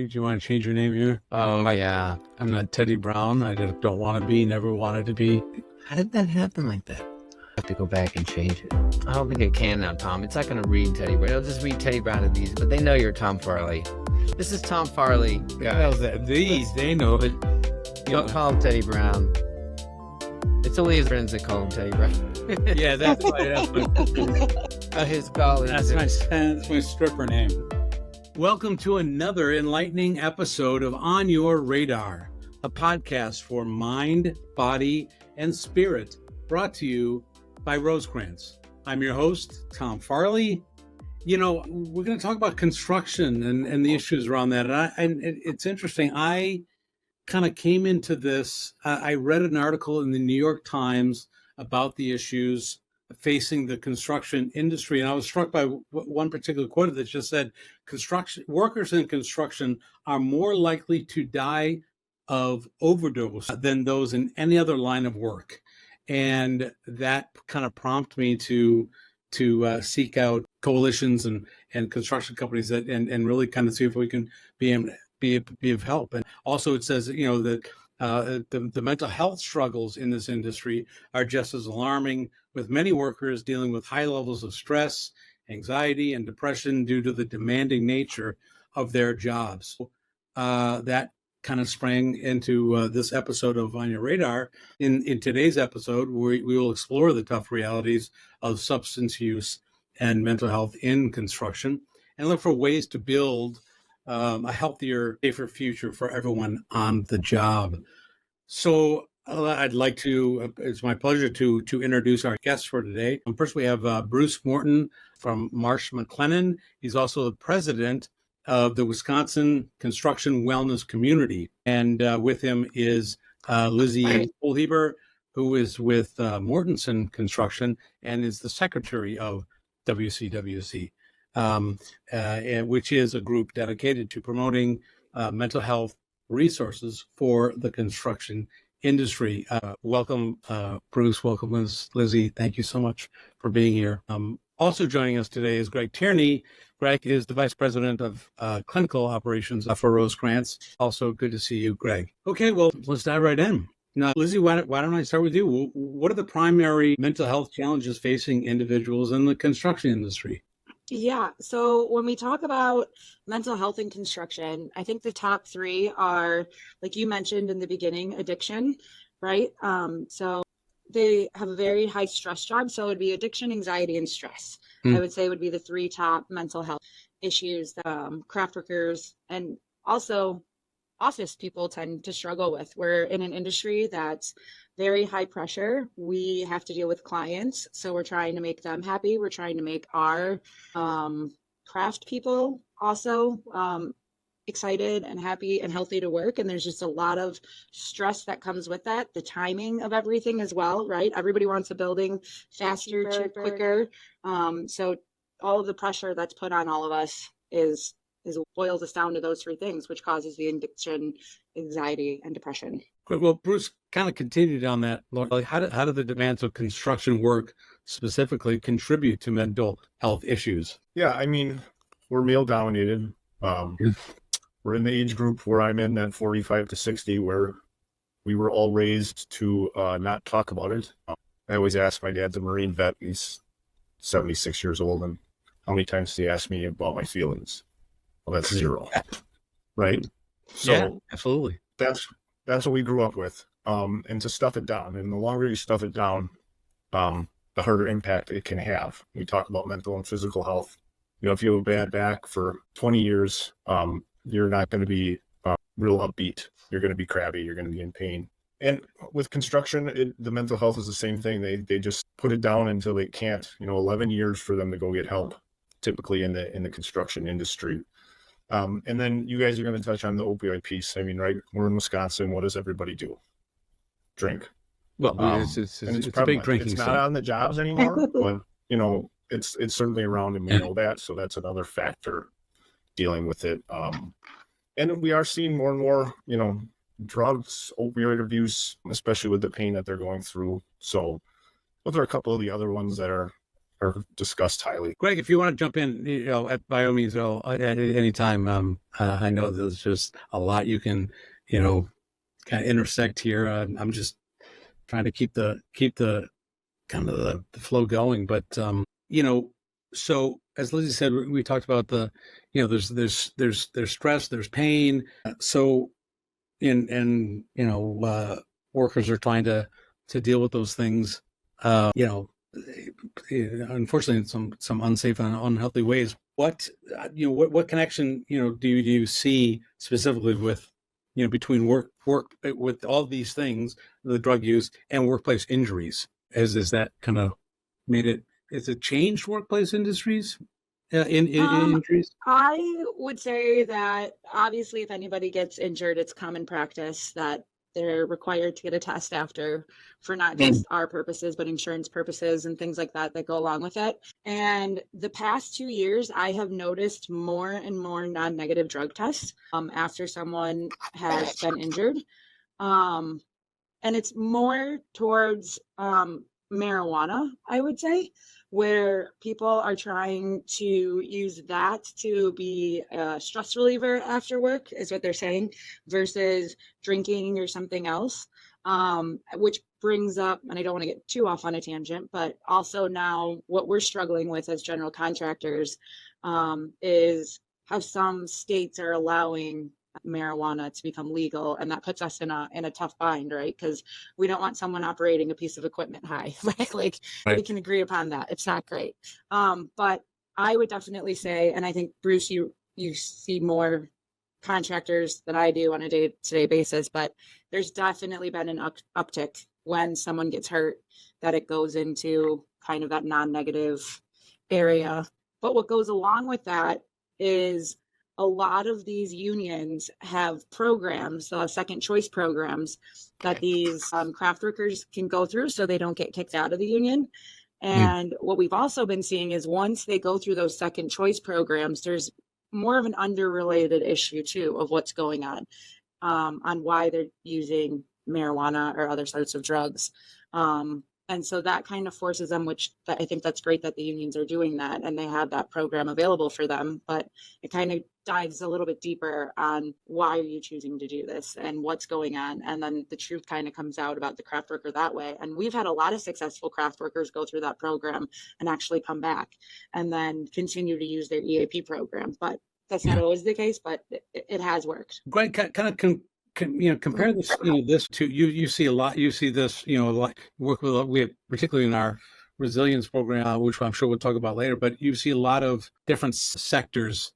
Do you want to change your name here? Oh, yeah. I'm not Teddy Brown. I don't want to be, never wanted to be. How did that happen like that? I have to go back and change it. I don't think it can now, Tom. It's not going to read Teddy Brown. It'll just read Teddy Brown to these, but they know you're Tom Farley. This is Tom Farley. What the hell's that? These, they know it. Don't call him Teddy Brown. It's only his friends that call him Teddy Brown. Yeah, that's His colleagues. that's my stripper name. Welcome to another enlightening episode of On Your Radar, a podcast for mind, body, and spirit, brought to you by Rosecrans. I'm your host, Tom Farley. You know, we're going to talk about construction and the issues around that. And it's interesting. I kind of came into this. I read an article in the New York Times about the issues facing the construction industry, and I was struck by one particular quote that just said, "Construction workers in construction are more likely to die of overdose than those in any other line of work," and that kind of prompted me to seek out coalitions and construction companies that and really kind of see if we can be of help. And also, it says, you know, that the mental health struggles in this industry are just as alarming, with many workers dealing with high levels of stress, anxiety, and depression due to the demanding nature of their jobs. That kind of sprang into this episode of On Your Radar. In today's episode, we will explore the tough realities of substance use and mental health in construction and look for ways to build a healthier, safer future for everyone on the job. So I'd like to, it's my pleasure to introduce our guests for today. First, we have Bruce Morton from Marsh McLennan. He's also the president of the Wisconsin Construction Wellness Community. And with him is Lizzie Holheber, who is with Mortensen Construction and is the secretary of WCWC. Which is a group dedicated to promoting mental health resources for the construction industry. Welcome, Bruce. Welcome, Lizzie. Thank you so much for being here. Also joining us today is Greg Tierney. Greg is the vice president of clinical operations for Rosecrans. Also good to see you, Greg. Okay, well, let's dive right in. Now, Lizzie, why don't I start with you? What are the primary mental health challenges facing individuals in the construction industry? Yeah. So when we talk about mental health in construction, I think the top three are, like you mentioned in the beginning, addiction, right? So they have a very high stress job. So it would be addiction, anxiety, and stress. I would say would be the three top mental health issues that craft workers and also office people tend to struggle with. We're in an industry that's very high pressure. We have to deal with clients. So we're trying to make them happy. We're trying to make our craft people also excited and happy and healthy to work. And there's just a lot of stress that comes with that. The timing of everything as well, right? Everybody wants a building faster, cheaper, quicker. So all of the pressure that's put on all of us is boils us down to those three things, which causes the addiction, anxiety, and depression. Well, Bruce kind of continued on that. How do the demands of construction work specifically contribute to mental health issues? Yeah, I mean, we're male dominated. We're in the age group where I'm in, that 45 to 60, where we were all raised to not talk about it. I always ask, my dad's a Marine vet. He's 76 years old. And how many times does he ask me about my feelings? Well, that's zero, right? So yeah, absolutely. That's what we grew up with. And to stuff it down, and the longer you stuff it down, the harder impact it can have. We talk about mental and physical health. You know, if you have a bad back for 20 years, you're not going to be real upbeat. You're going to be crabby. You're going to be in pain. And with construction, the mental health is the same thing. They just put it down until they can't. 11 years for them to go get help, typically in the construction industry. And then you guys are going to touch on the opioid piece. I mean, right? We're in Wisconsin. What does everybody do? Drink. Well, it's a big drinking. It's not on the jobs anymore, but it's certainly around, and we know that. So that's another factor dealing with it. And we are seeing more and more, drugs, opioid abuse, especially with the pain that they're going through. So those are a couple of the other ones that are are discussed highly. Greg, if you want to jump in, by all means, at any time. I know there's just a lot you can, kind of intersect here. I'm just trying to keep the kind of the flow going. But so as Lizzie said, we talked about there's stress, there's pain. So workers are trying to deal with those things. Unfortunately, in some unsafe and unhealthy ways. What connection do you see specifically with between work with all these things, the drug use and workplace injuries? Is that kind of made it? Has it changed workplace industries? Injuries? I would say that obviously if anybody gets injured, it's common practice that they're required to get a test after for not just our purposes, but insurance purposes and things like that go along with it. And the past 2 years, I have noticed more and more non-negative drug tests after someone has been injured. And it's more towards marijuana, I would say, where people are trying to use that to be a stress reliever after work, is what they're saying, versus drinking or something else, which brings up, and I don't want to get too off on a tangent, but also now what we're struggling with as general contractors is how some states are allowing marijuana to become legal, and that puts us in a tough bind, right? Because we don't want someone operating a piece of equipment high, right? Like right. We can agree upon that. It's not great. But I would definitely say, and I think Bruce, you see more contractors than I do on a day-to-day basis, but there's definitely been an uptick when someone gets hurt, that it goes into kind of that non-negative area. But what goes along with that is a lot of these unions have programs, second choice programs that these craft workers can go through so they don't get kicked out of the union. And what we've also been seeing is once they go through those second choice programs, there's more of an underrelated issue too of what's going on why they're using marijuana or other sorts of drugs. And so that kind of forces them, I think that's great that the unions are doing that and they have that program available for them, but it kind of dives a little bit deeper on why are you choosing to do this and what's going on. And then the truth kind of comes out about the craft worker that way. And we've had a lot of successful craft workers go through that program and actually come back and then continue to use their EAP program. But that's not always the case, but it has worked. Greg, kind of compare this, this to you see a lot. You see this, like work with we have, particularly in our resilience program, which I'm sure we'll talk about later. But you see a lot of different sectors,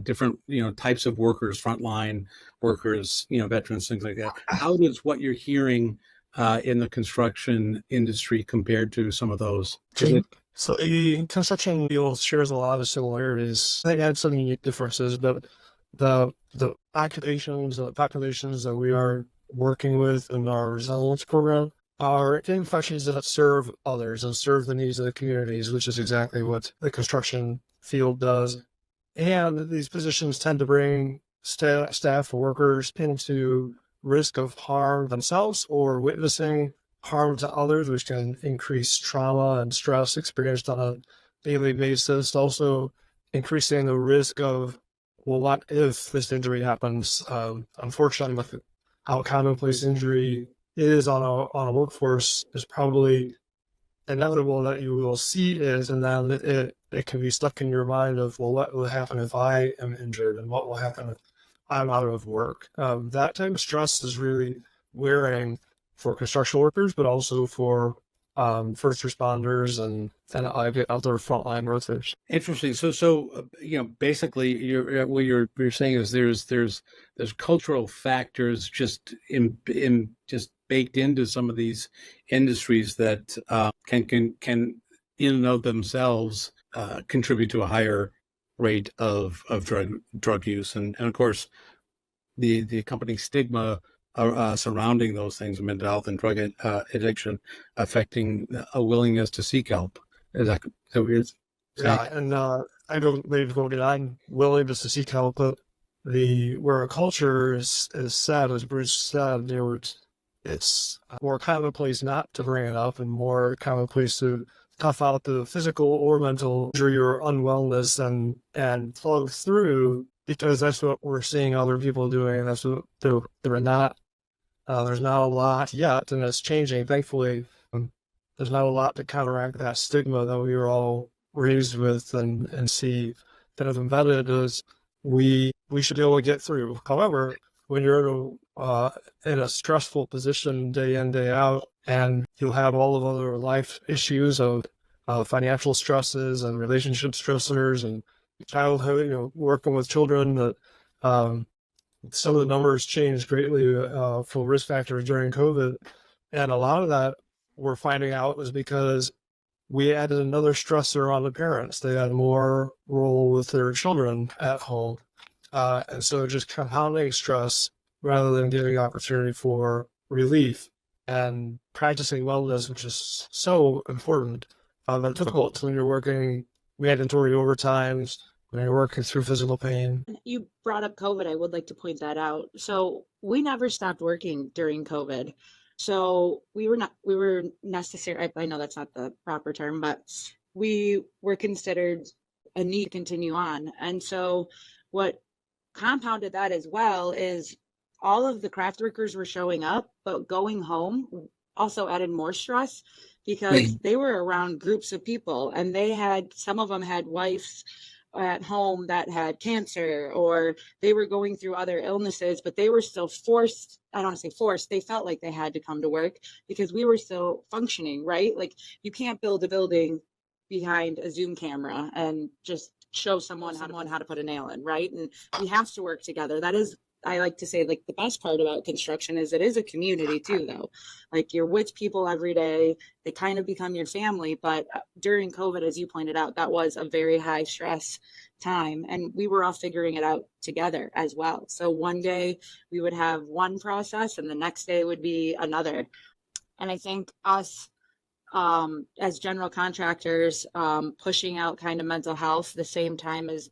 different types of workers, frontline workers, veterans, things like that. How does what you're hearing in the construction industry compared to some of those? So in construction field shares a lot of similarities. They had some unique differences, but the populations that we are working with in our resilience program are in functions that serve others and serve the needs of the communities, which is exactly what the construction field does. And these positions tend to bring staff or workers into risk of harm themselves or witnessing harm to others, which can increase trauma and stress experienced on a daily basis. Also increasing the risk of, well, what if this injury happens? Unfortunately, with how commonplace injury is on a workforce, it's probably inevitable that you will see it, and then it can be stuck in your mind of, well, what will happen if I am injured, and what will happen if I'm out of work? That type of stress is really wearing for construction workers, but also for first responders and other frontline workers. Interesting. So basically, what you're saying is there's cultural factors just just baked into some of these industries that can in and of themselves contribute to a higher rate of drug use, and of course the accompanying stigma surrounding those things, mental health and drug addiction, affecting a willingness to seek help. Is that weird? Yeah, and I don't believe that I'm willing to seek help, but where a culture is sad, as Bruce said, it's more commonplace not to bring it up and more commonplace to tough out the physical or mental injury or unwellness and follow through, because that's what we're seeing other people doing. And that's what they're not. There's not a lot yet, and it's changing, thankfully. There's not a lot to counteract that stigma that we were all raised with and see that have embedded is we should be able to get through. However, when you're in a stressful position day in, day out, and you'll have all of other life issues of financial stresses and relationship stressors and childhood, working with children, that some of the numbers changed greatly for risk factors during COVID. And a lot of that we're finding out was because we added another stressor on the parents. They had more role with their children at home. And so just compounding stress rather than giving opportunity for relief and practicing wellness, which is so important. That's difficult when you're working mandatory overtimes, when you're working through physical pain. You brought up COVID. I would like to point that out. So we never stopped working during COVID. So we were necessary. I know that's not the proper term, but we were considered a need to continue on. And so what compounded that as well is all of the craft workers were showing up, but going home also added more stress because they were around groups of people, and some of them had wives at home that had cancer, or they were going through other illnesses, but they were still forced. I don't want to say forced. They felt like they had to come to work because we were still functioning, right? Like, you can't build a building behind a Zoom camera and just show someone how to put a nail in, right? And we have to work together. That is, I like to say, like, the best part about construction is it is a community too, though. Like, you're with people every day. They kind of become your family. But during COVID, as you pointed out, that was a very high stress time, and we were all figuring it out together as well. So one day we would have one process and the next day would be another. And I think us as general contractors pushing out kind of mental health the same time as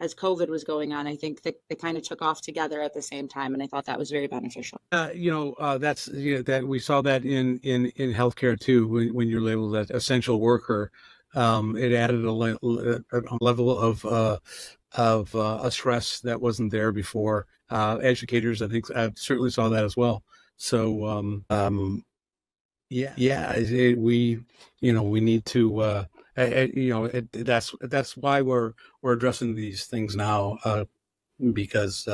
COVID was going on, I think they kind of took off together at the same time, and I thought that was very beneficial. That's that we saw that in healthcare too. When you're labeled as essential worker, it added a level of a stress that wasn't there before. Educators, I think, I certainly saw that as well. So we need to. That's why we're addressing these things now, because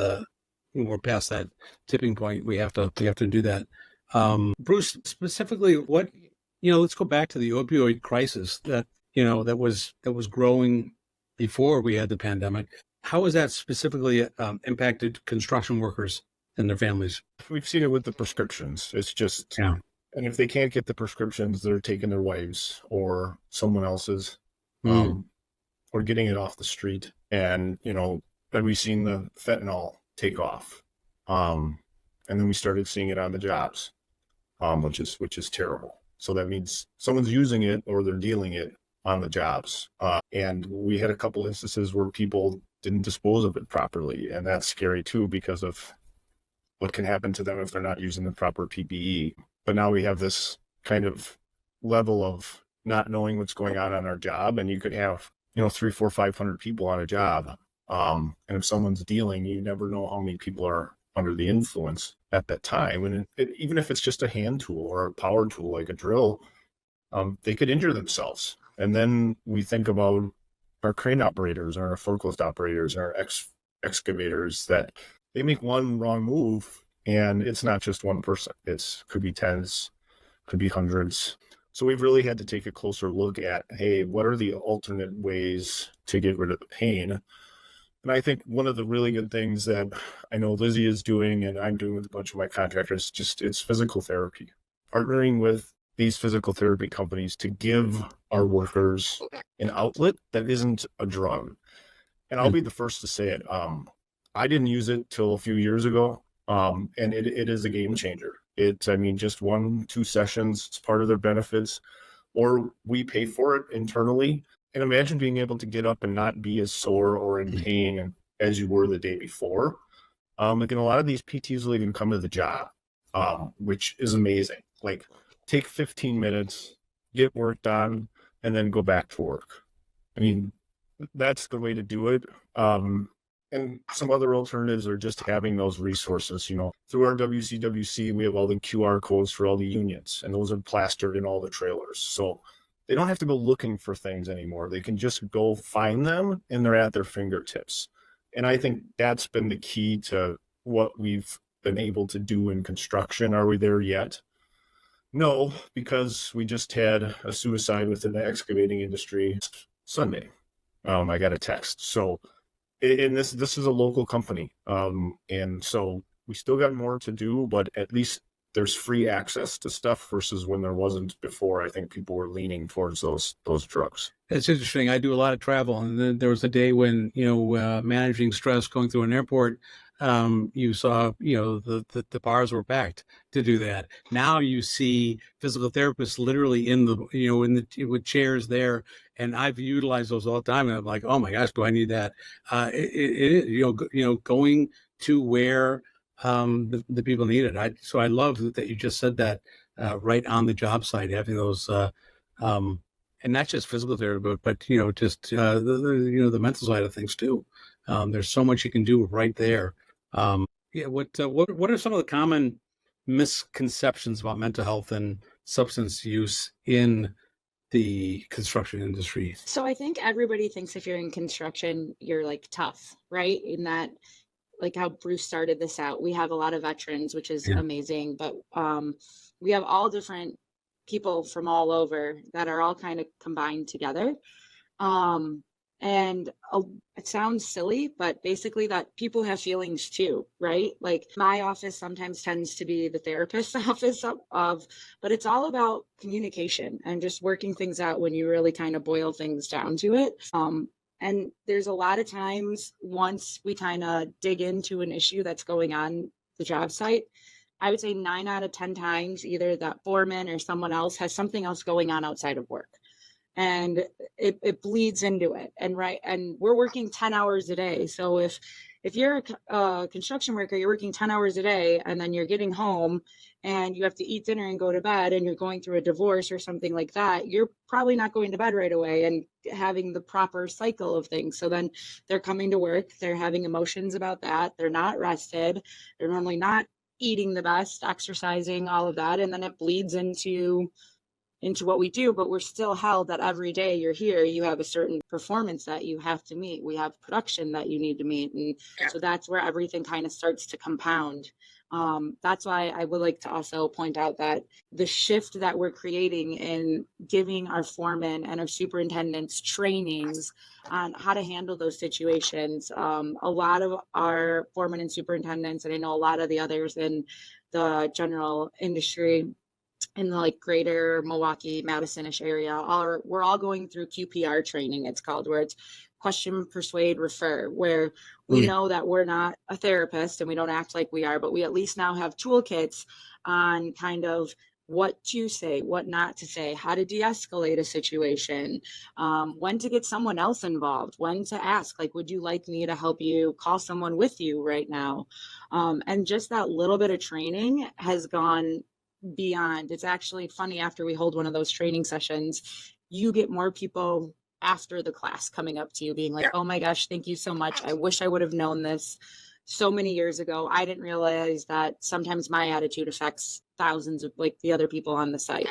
we're past that tipping point. We have to do that. Bruce, specifically, let's go back to the opioid crisis that was growing before we had the pandemic. How has that specifically impacted construction workers and their families? We've seen it with the prescriptions. It's just, and if they can't get the prescriptions, they're taking their wives or someone else's, or getting it off the street. And, then we've seen the fentanyl take off. And then we started seeing it on the jobs, which is terrible. So that means someone's using it or they're dealing it on the jobs. And we had a couple instances where people didn't dispose of it properly. And that's scary too, because of what can happen to them if they're not using the proper PPE. But now we have this kind of level of not knowing what's going on our job. And you could have, 300, 400, 500 people on a job. And if someone's dealing, you never know how many people are under the influence at that time. And even if it's just a hand tool or a power tool, like a drill, they could injure themselves. And then we think about our crane operators, our forklift operators, our excavators, that they make one wrong move and it's not just one person. It could be tens, could be hundreds. So we've really had to take a closer look at, hey, what are the alternate ways to get rid of the pain? And I think one of the really good things that I know Lizzie is doing, and I'm doing with a bunch of my contractors, it's physical therapy. Partnering with these physical therapy companies to give our workers an outlet that isn't a drug. And I'll be the first to say it. I didn't use it till a few years ago, and it is a game changer. Just 1-2 sessions, it's part of their benefits, or we pay for it internally. And imagine being able to get up and not be as sore or in pain as you were the day before. And a lot of these PTs will even come to the job, which is amazing. Like, take 15 minutes, get work done, and then go back to work. I mean, that's the way to do it. And some other alternatives are just having those resources, through our WCWC, we have all the QR codes for all the unions, and those are plastered in all the trailers. So they don't have to go looking for things anymore. They can just go find them, and they're at their fingertips. And I think that's been the key to what we've been able to do in construction. Are we there yet? No, because we just had a suicide within the excavating industry Sunday. I got a text. So, and this is a local company. And so we still got more to do, but at least there's free access to stuff versus when there wasn't before. I think people were leaning towards those drugs. It's interesting. I do a lot of travel, and then there was a day when, managing stress going through an airport, you saw, the bars were packed to do that. Now you see physical therapists literally with chairs there, and I've utilized those all the time. And I'm like, oh my gosh, do I need that? It is, going to where the people need it. So I love that you just said that right on the job site, having those, and not just physical therapy, but just the mental side of things too. There's so much you can do right there. What are some of the common misconceptions about mental health and substance use in the construction industry? So I think everybody thinks if you're in construction, you're like tough, right? In that, like how Bruce started this out, we have a lot of veterans, which is amazing, but we have all different people from all over that are all kind of combined together. And it sounds silly, but basically that people have feelings too, right? Like my office sometimes tends to be the therapist's office but it's all about communication and just working things out when you really kind of boil things down to it. And there's a lot of times once we kind of dig into an issue that's going on the job site, I would say 9 out of 10 times, either that foreman or someone else has something else going on outside of work. And it bleeds into it. And we're working 10 hours a day. So if you're a construction worker, you're working 10 hours a day, and then you're getting home and you have to eat dinner and go to bed, and you're going through a divorce or something like that, you're probably not going to bed right away and having the proper cycle of things. So then they're coming to work, they're having emotions about that, they're not rested, they're normally not eating the best, exercising, all of that. And then it bleeds into what we do, but we're still held that every day you're here, you have a certain performance that you have to meet. We have production that you need to meet. And so that's where everything kind of starts to compound. That's why I would like to also point out that the shift that we're creating in giving our foremen and our superintendents trainings on how to handle those situations. A lot of our foremen and superintendents, and I know a lot of the others in the general industry, in the like greater Milwaukee, Madison-ish area, we're all going through QPR training, it's called, where it's question, persuade, refer, where we know that we're not a therapist and we don't act like we are, but we at least now have toolkits on kind of what to say, what not to say, how to de-escalate a situation, when to get someone else involved, when to ask, like, would you like me to help you call someone with you right now? And just that little bit of training has gone beyond. It's actually funny, after we hold one of those training sessions, you get more people after the class coming up to you being like, oh my gosh, thank you so much. I wish I would have known this so many years ago. I didn't realize that sometimes my attitude affects thousands of like the other people on the site.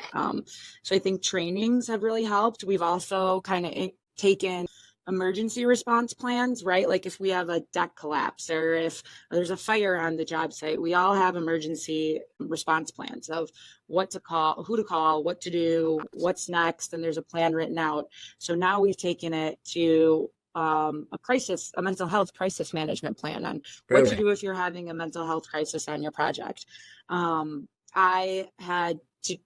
So I think trainings have really helped. We've also kind of taken emergency response plans, right? Like if we have a deck collapse or if there's a fire on the job site, we all have emergency response plans of what to call, who to call, what to do, what's next, and there's a plan written out. So now we've taken it to a mental health crisis management plan on what to do if you're having a mental health crisis on your project. I had to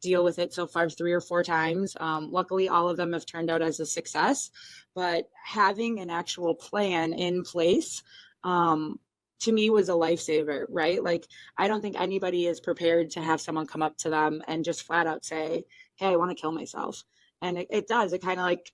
deal with it so far 3 or 4 times. Luckily, all of them have turned out as a success, but having an actual plan in place, to me, was a lifesaver, right? Like, I don't think anybody is prepared to have someone come up to them and just flat out say, hey, I want to kill myself. And it does, it kind of like,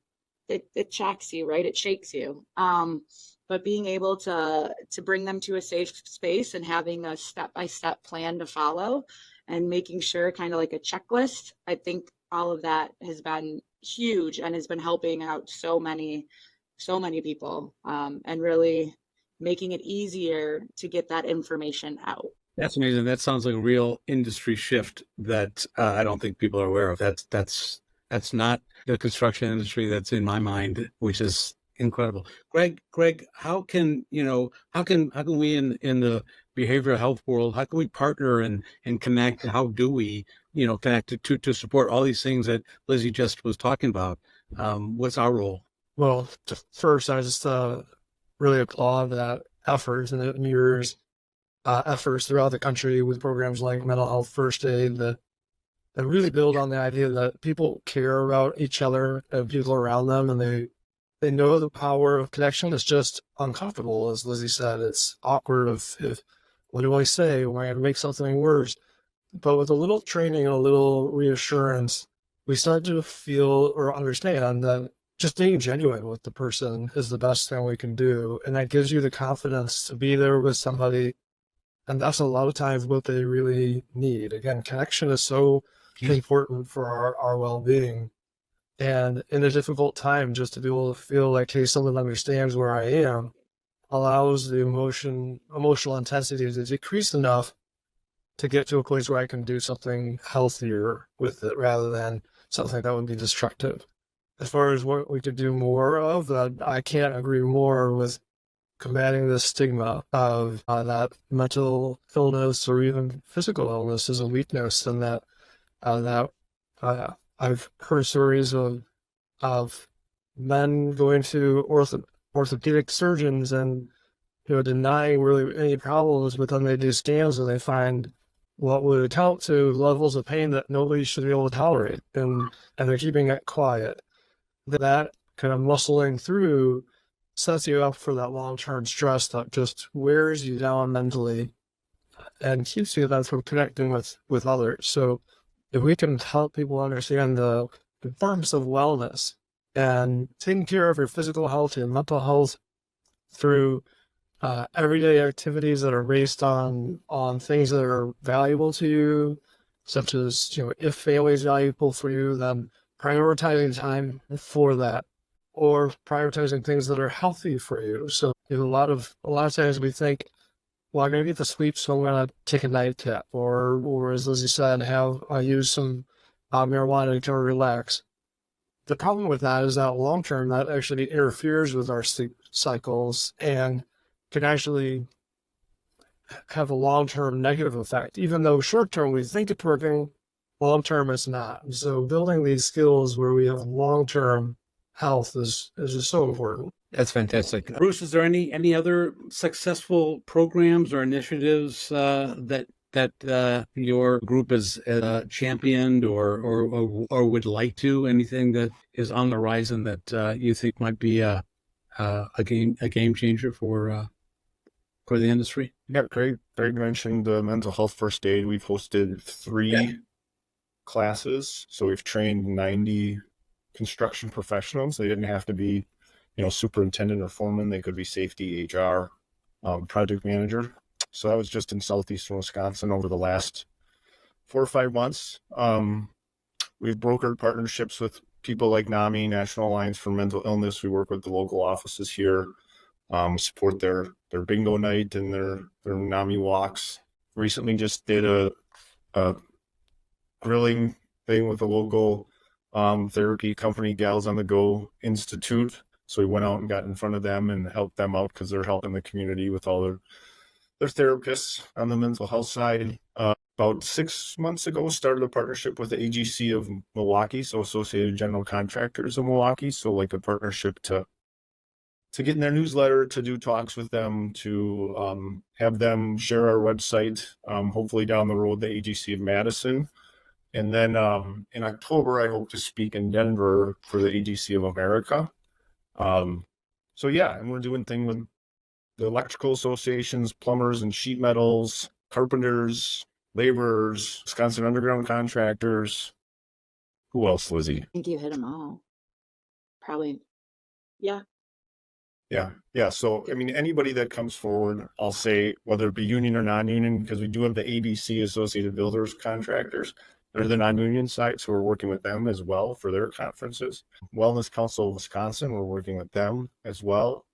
it shocks you, right? It shakes you. But being able to bring them to a safe space and having a step-by-step plan to follow and making sure, kind of like a checklist, I think all of that has been huge and has been helping out so many people, and really making it easier to get that information out. That's amazing. That sounds like a real industry shift that I don't think people are aware of. That's not the construction industry that's in my mind, which is incredible. Greg, how can we in the behavioral health world, how can we partner and connect? How do we, connect to support all these things that Lizzie just was talking about? What's our role? Well, first, I just really applaud that effort, and it mirrors efforts throughout the country with programs like Mental Health First Aid that really build on the idea that people care about each other and people around them, and they know the power of connection. It's just uncomfortable, as Lizzie said. It's awkward if what do I say? Am I going to make something worse? But with a little training and a little reassurance, we start to feel or understand that just being genuine with the person is the best thing we can do. And that gives you the confidence to be there with somebody. And that's a lot of times what they really need. Again, connection is so important for our well-being. And in a difficult time, just to be able to feel like, hey, someone understands where I am, allows the emotional intensity to decrease enough to get to a place where I can do something healthier with it rather than something that would be destructive. As far as what we could do more of, I can't agree more with combating the stigma of that mental illness or even physical illness is a weakness, and that I've heard stories of men going to orthopedic surgeons and denying really any problems, but then they do scans and they find what would account to levels of pain that nobody should be able to tolerate, and they're keeping it quiet. That kind of muscling through sets you up for that long-term stress that just wears you down mentally and keeps you then from connecting with others. So if we can help people understand the importance of wellness and taking care of your physical health and mental health through everyday activities that are based on things that are valuable to you, such as, if family is valuable for you, then prioritizing time for that, or prioritizing things that are healthy for you. So a lot of times we think, well, I'm going to get the sleep, so I'm going to take a nightcap, or as Lizzie said, use some marijuana to relax. The problem with that is that long term, that actually interferes with our sleep cycles and can actually have a long-term negative effect. Even though short-term we think it's working, long-term it's not. So building these skills where we have long-term health is just so important. That's fantastic. Bruce, is there any other successful programs or initiatives that your group has championed or would like to? Anything that is on the horizon that you think might be a game changer for the industry? Yeah, Greg mentioned the mental health first aid. We've hosted 3 classes, so we've trained 90 construction professionals. They didn't have to be, superintendent or foreman. They could be safety, HR, project manager. So that was just in southeastern Wisconsin over the last 4 or 5 months. We've brokered partnerships with people like NAMI, National Alliance for Mental Illness. We work with the local offices here, support their bingo night and their NAMI walks. Recently just did a grilling thing with a local therapy company, Gals on the Go Institute. So we went out and got in front of them and helped them out because they're helping the community with all their therapists on the mental health side. About 6 months ago, started a partnership with the AGC of Milwaukee, so Associated General Contractors of Milwaukee. So like a partnership to get in their newsletter, to do talks with them, to have them share our website, hopefully down the road, the AGC of Madison. And then in October, I hope to speak in Denver for the AGC of America. So yeah, and we're doing things with the electrical associations, plumbers and sheet metals, carpenters, laborers, Wisconsin underground contractors. Who else, Lizzie? I think you hit them all. Probably. Yeah. Yeah. So, anybody that comes forward, I'll say, whether it be union or non-union, because we do have the ABC, Associated Builders Contractors. They're the non-union sites, so we're working with them as well for their conferences. Wellness Council of Wisconsin, we're working with them as well.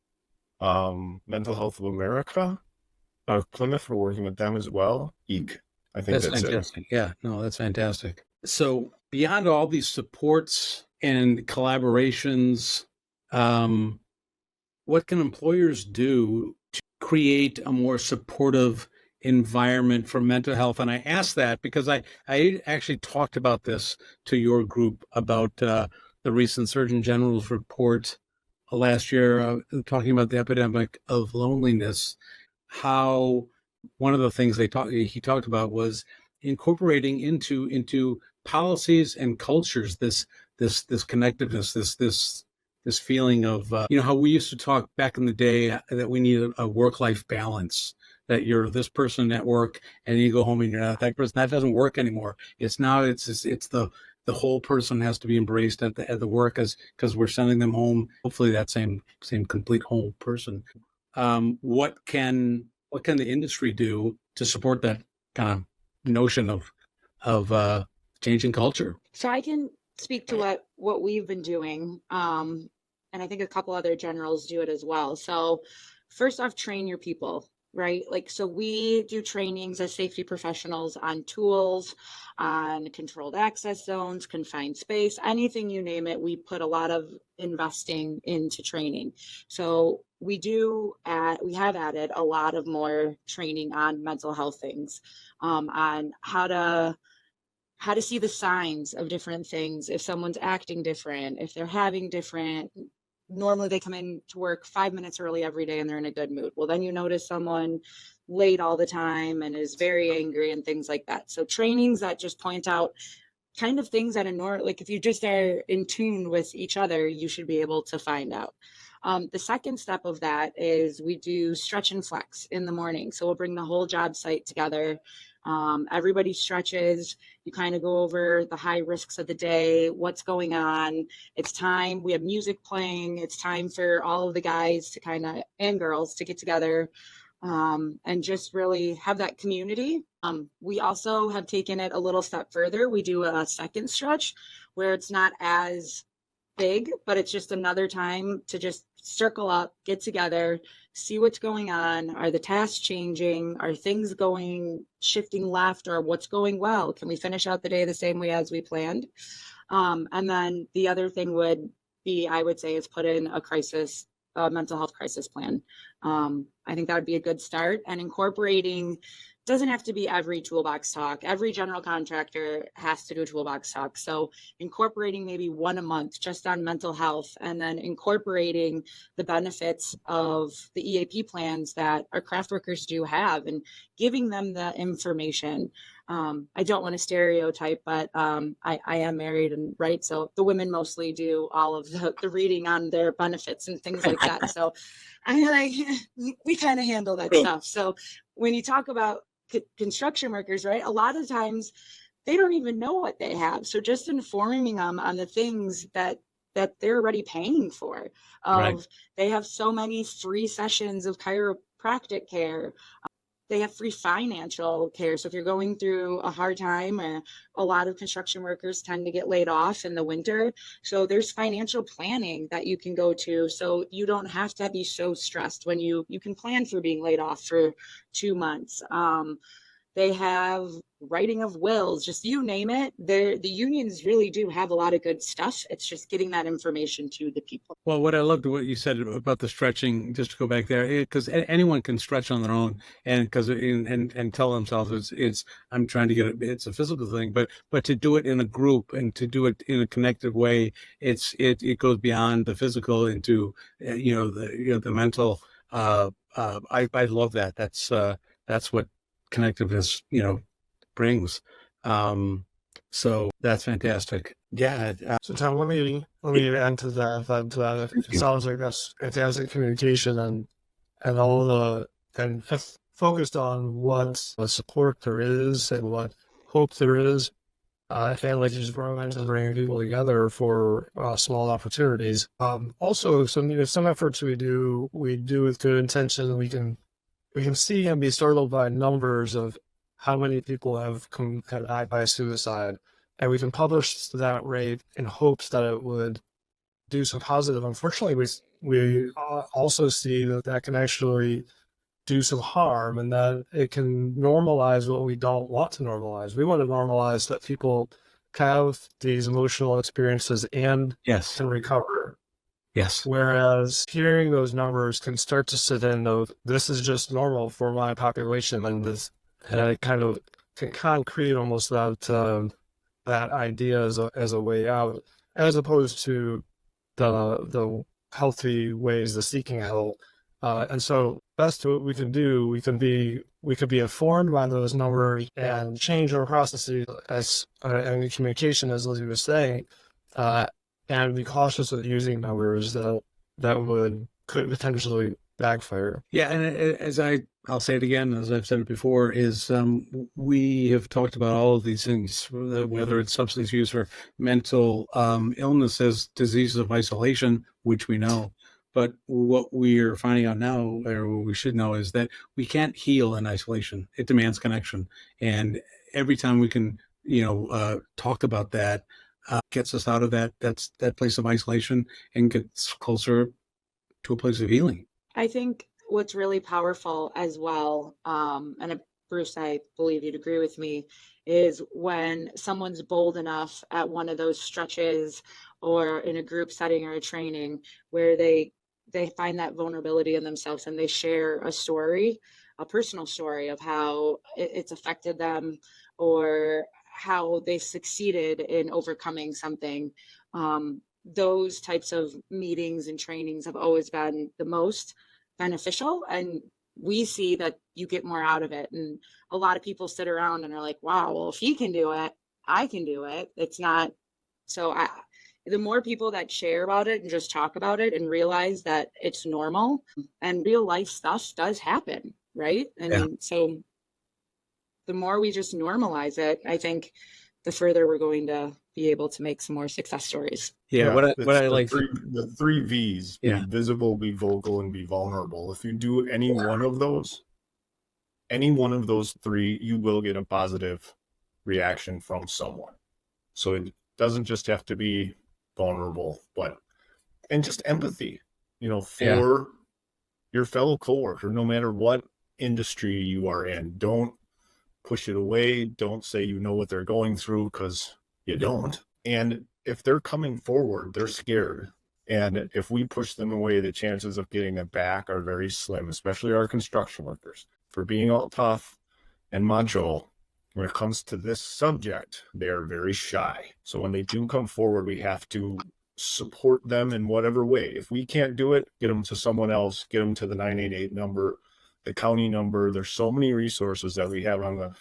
Mental Health of America, Plymouth, we're working with them as well. EEC, I think that's fantastic. Yeah, no, that's fantastic. So beyond all these supports and collaborations, what can employers do to create a more supportive environment for mental health? And I ask that because I actually talked about this to your group about the recent Surgeon General's report last year, talking about the epidemic of loneliness. How one of the things he talked about was incorporating into policies and cultures this connectiveness, this feeling of how we used to talk back in the day that we needed a work-life balance, that you're this person at work and you go home and you're not that person. That doesn't work anymore. It's the whole person has to be embraced at the work, because we're sending them home, hopefully that same complete whole person. What can the industry do to support that kind of notion of changing culture? So I can speak to what we've been doing, and I think a couple other generals do it as well. So first off, train your people, right? Like, so we do trainings as safety professionals on tools, on controlled access zones, confined space, anything you name it. We put a lot of investing into training. So we have added a lot of more training on mental health things, on how to see the signs of different things. If someone's acting different, if they're having different, normally they come in to work 5 minutes early every day and they're in a good mood. Well, then you notice someone late all the time and is very angry and things like that. So trainings that just point out kind of things that like if you just are in tune with each other, you should be able to find out. The second step of that is we do stretch and flex in the morning. So we'll bring the whole job site together. Everybody stretches. You kind of go over the high risks of the day, what's going on. It's time. We have music playing. It's time for all of the guys to and girls to get together and just really have that community. We also have taken it a little step further. We do a second stretch where it's not as big, but it's just another time to just circle up, get together, see what's going on. Are the tasks changing? Are things shifting left, or what's going well? Can we finish out the day the same way as we planned? And then the other thing would be, I would say, is put in a mental health crisis plan. I think that would be a good start, and incorporating doesn't have to be every toolbox talk. Every general contractor has to do a toolbox talk. So incorporating maybe one a month just on mental health, and then incorporating the benefits of the EAP plans that our craft workers do have and giving them the information. I don't want to stereotype, but I am married, and right, so the women mostly do all of the reading on their benefits and things like that. So we kind of handle that stuff. So when you talk about construction workers, right, a lot of times they don't even know what they have. So just informing them on the things that they're already paying for. Right. They have so many free sessions of chiropractic care. They have free financial care. So if you're going through a hard time, or a lot of construction workers tend to get laid off in the winter. So there's financial planning that you can go to. So you don't have to be so stressed when you can plan for being laid off for 2 months. They have writing of wills, just you name it. The unions really do have a lot of good stuff. It's just getting that information to the people. Well, what I loved what you said about the stretching, just to go back there, because anyone can stretch on their own, and and tell themselves I'm trying to it's a physical thing, but to do it in a group and to do it in a connected way, it goes beyond the physical into the mental. I love that. That's what connectiveness brings. So that's fantastic. Yeah. So Tom, let me add to that. It sounds like that's fantastic communication and all and focused on what support there is and what hope there is. Families just bringing people together for small opportunities. Also, some efforts we do with good intention. We can see and be startled by numbers of how many people have died by suicide, and we can publish that rate in hopes that it would do some positive. Unfortunately, we also see that that can actually do some harm, and that it can normalize what we don't want to normalize. We want to normalize that people have these emotional experiences and Yes. can recover. Yes. Whereas hearing those numbers can start to sit in of this is just normal for my population, and this, and it kind of can concrete almost that idea as a way out, as opposed to the healthy ways, the seeking help. And so best what we can do, we can be informed by those numbers and change our processes as and communication, as Lizzie was saying, and be cautious of using numbers that could potentially backfire. Yeah, and I'll say it again, as I've said it before, is we have talked about all of these things, whether it's substance use or mental illness as diseases of isolation, which we know. But what we're finding out now, or what we should know, is that we can't heal in isolation. It demands connection. And every time we can, talk about that, gets us out of that place of isolation and gets closer to a place of healing. I think what's really powerful as well, and Bruce, I believe you'd agree with me, is when someone's bold enough at one of those stretches or in a group setting or a training where they find that vulnerability in themselves and they share a story, a personal story of how it's affected them or how they succeeded in overcoming something. Those types of meetings and trainings have always been the most beneficial, and we see that you get more out of it. And a lot of people sit around and are like, wow, well, if he can do it, I can do it. It's not so the more people that share about it and just talk about it and realize that it's normal and real life stuff does happen, right? And so the more we just normalize it, I think the further we're going to be able to make some more success stories. Yeah, what I like the three V's: be visible, be vocal, and be vulnerable. If you do any one of those three, you will get a positive reaction from someone. So it doesn't just have to be vulnerable, and just empathy, for your fellow coworker, no matter what industry you are in. Don't push it away. Don't say you know what they're going through, because you don't. And if they're coming forward, they're scared. And if we push them away, the chances of getting them back are very slim, especially our construction workers. For being all tough and macho, when it comes to this subject, they are very shy. So when they do come forward, we have to support them in whatever way. If we can't do it, get them to someone else, get them to the 988 number, the county number. There's so many resources that we have on the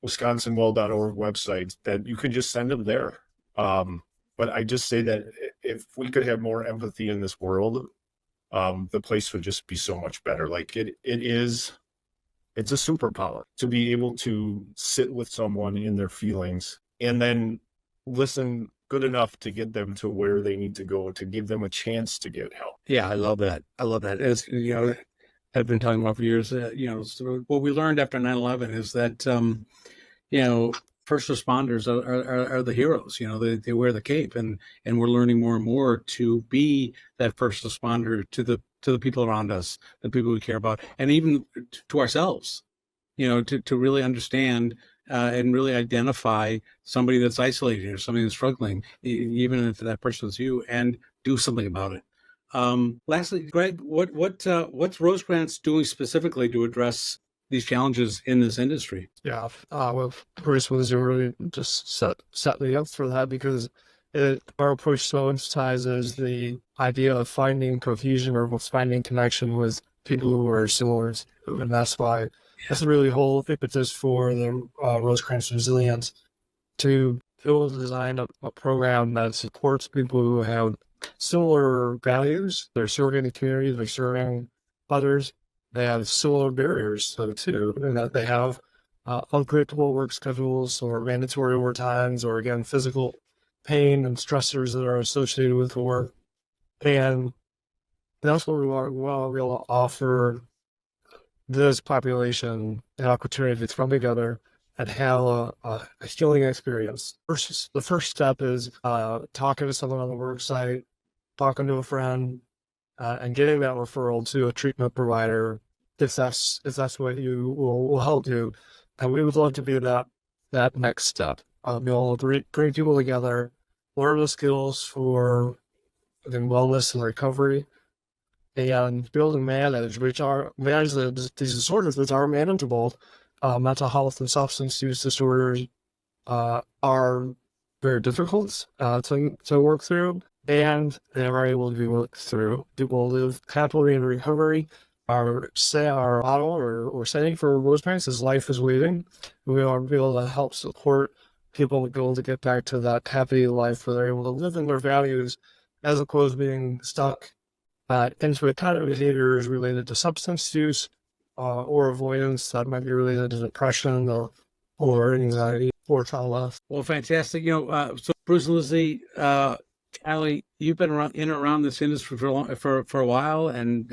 wisconsinwell.org website that you can just send them there. But I just say that if we could have more empathy in this world, the place would just be so much better. Like it's a superpower to be able to sit with someone in their feelings and then listen good enough to get them to where they need to go, to give them a chance to get help. Yeah, I love that. As I've been talking about for years, so what we learned after 9/11 is that, first responders are the heroes. They wear the cape, and we're learning more and more to be that first responder to the people around us, the people we care about, and even to ourselves, to really understand and really identify somebody that's isolated or somebody that's struggling, even if that person's you, and do something about it. Lastly, Greg, what's Rosecrans doing specifically to address these challenges in this industry? Yeah, well, Bruce was really just set me up for that, because our approach so emphasizes the idea of finding cohesion or finding connection with people who are similar, and that's why that's the really whole impetus for the Rosecrans Resilience, to build and design a program that supports people who have similar values. They're serving the community, they're serving others. They have similar barriers too, and that they have unpredictable work schedules or mandatory overtimes, or again, physical pain and stressors that are associated with the work. And that's what we want to offer this population an opportunity to come together and have a healing experience. The first step is talking to someone on the work site, talking to a friend, and getting that referral to a treatment provider if that's what you will help you. And we would love to be that next step. Bring people together, learn the skills for the wellness and recovery, and build and manage these disorders which are manageable. Mental health and substance use disorders are very difficult to work through, and they are able to be worked through. People live happily in recovery. Our model or setting for Rosebanks is life is waiting. We are able to help support people be able to get back to that happy life where they're able to live in their values as opposed to being stuck into repetitive behaviors related to substance use or avoidance that might be related to depression or anxiety or trauma. Well, fantastic. So Bruce and Lizzie, Callie, you've been around this industry for a while, and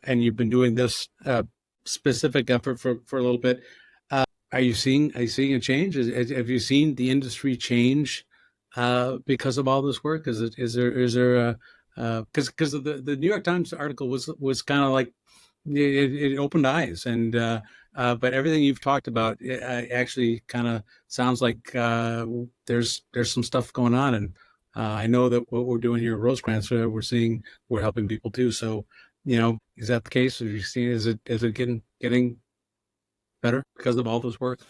you've been doing this specific effort for a little bit. Are you seeing a change? Have you seen the industry change because of all this work? Is there because of the New York Times article was kind of like it opened eyes, and but everything you've talked about actually kind of sounds like there's some stuff going on, and I know that what we're doing here at Rosecrans, we're helping people too. So, is that the case? Have you seen is it getting better because of all this work?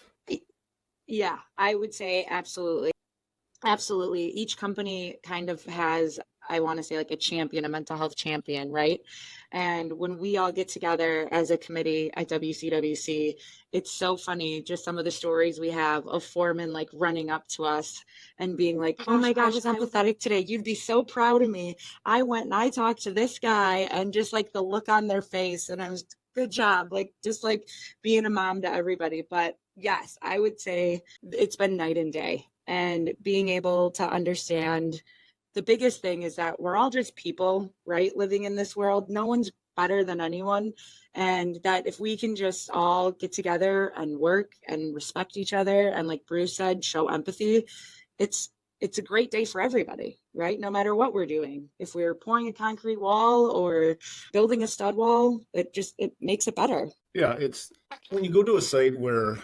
Yeah, I would say absolutely. Absolutely. Each company kind of has, I want to say, like a mental health champion, right? And when we all get together as a committee at WCWC, it's so funny, just some of the stories we have of foremen like running up to us and being like, oh my gosh, I was empathetic today. You'd be so proud of me. I went and I talked to this guy, and just like the look on their face, and I was, good job. Like, just like being a mom to everybody. But yes, I would say it's been night and day. And being able to understand, the biggest thing is that we're all just people, right? Living in this world. No one's better than anyone. And that if we can just all get together and work and respect each other, and like Bruce said, show empathy, it's a great day for everybody, right? No matter what we're doing. If we're pouring a concrete wall or building a stud wall, it makes it better. Yeah, it's when you go to a site where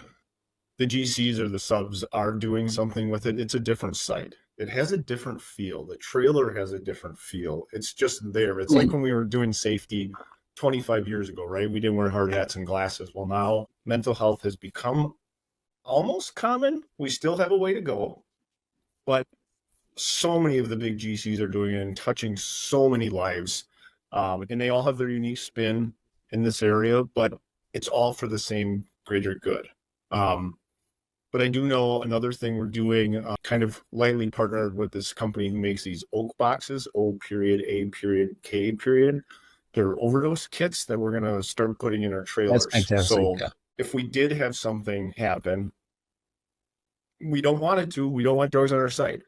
the GCs or the subs are doing something with it, it's a different site. It has a different feel. The trailer has a different feel. It's just there. It's like when we were doing safety 25 years ago, right? We didn't wear hard hats and glasses. Well, now mental health has become almost common. We still have a way to go, but so many of the big GCs are doing it and touching so many lives. And they all have their unique spin in this area, but it's all for the same greater good. But I do know another thing we're doing, kind of lightly partnered with this company who makes these oak boxes, O.A.K. They're overdose kits that we're going to start putting in our trailers. That's fantastic. So if we did have something happen, we don't want it to, we don't want drugs on our site.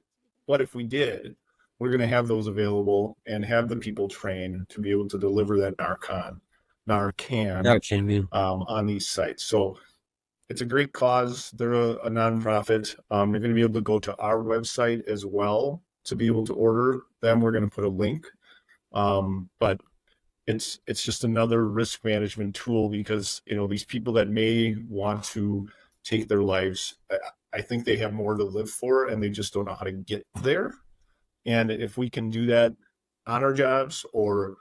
But if we did, we're going to have those available and have the people trained to be able to deliver that Narcan on these sites. So it's a great cause. They're a nonprofit. You're going to be able to go to our website as well to be able to order them. We're going to put a link. But it's just another risk management tool because, these people that may want to take their lives, I think they have more to live for and they just don't know how to get there. And if we can do that on our jobs, or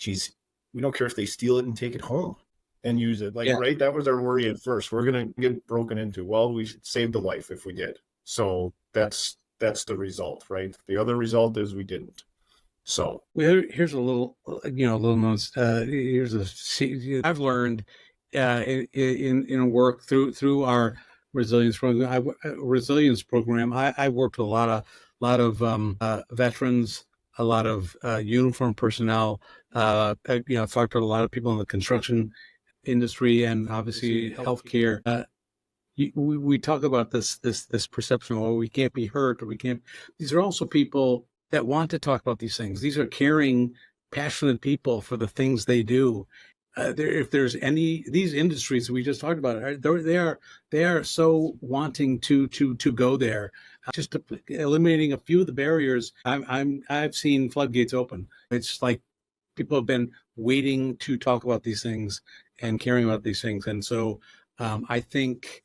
we don't care if they steal it and take it home and use it. Right? That was our worry at first. We're going to get broken into. Well, we saved a life if we did. So that's the result, right? The other result is we didn't. So here's a little notes. I've learned in work through our resilience program. I worked with a lot of veterans, a lot of uniformed personnel. I've talked to a lot of people in the construction industry and obviously healthcare. We talk about this perception of, we can't be hurt, or we can't. These are also people that want to talk about these things. These are caring, passionate people for the things they do. if there's any, these industries we just talked about, they are so wanting to go there. Just eliminating a few of the barriers, I've seen floodgates open. It's like people have been waiting to talk about these things and caring about these things, and so I think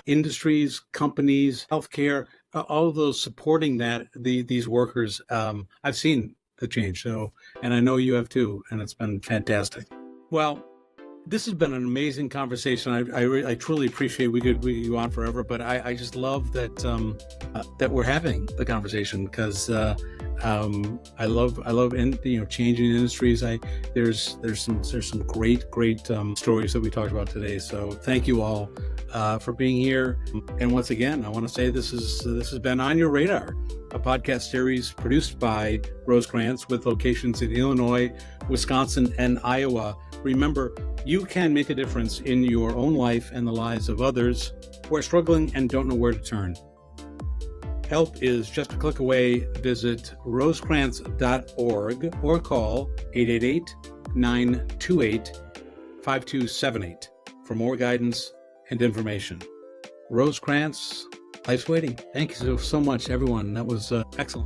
industries, companies, healthcare, all of those supporting these workers. I've seen the change, so, and I know you have too, and it's been fantastic. Well, this has been an amazing conversation. I truly appreciate. We could go on forever, but I just love that that we're having the conversation, because I love changing industries. There's some great stories that we talked about today. So thank you all for being here. And once again, I want to say this has been On Your Radar, a podcast series produced by Rosecrans with locations in Illinois, Wisconsin, and Iowa. Remember, you can make a difference in your own life and the lives of others who are struggling and don't know where to turn. Help is just a click away. Visit rosecrans.org or call 888-928-5278 for more guidance and information. Rosecrans, life's waiting. Thank you so much, everyone. That was excellent.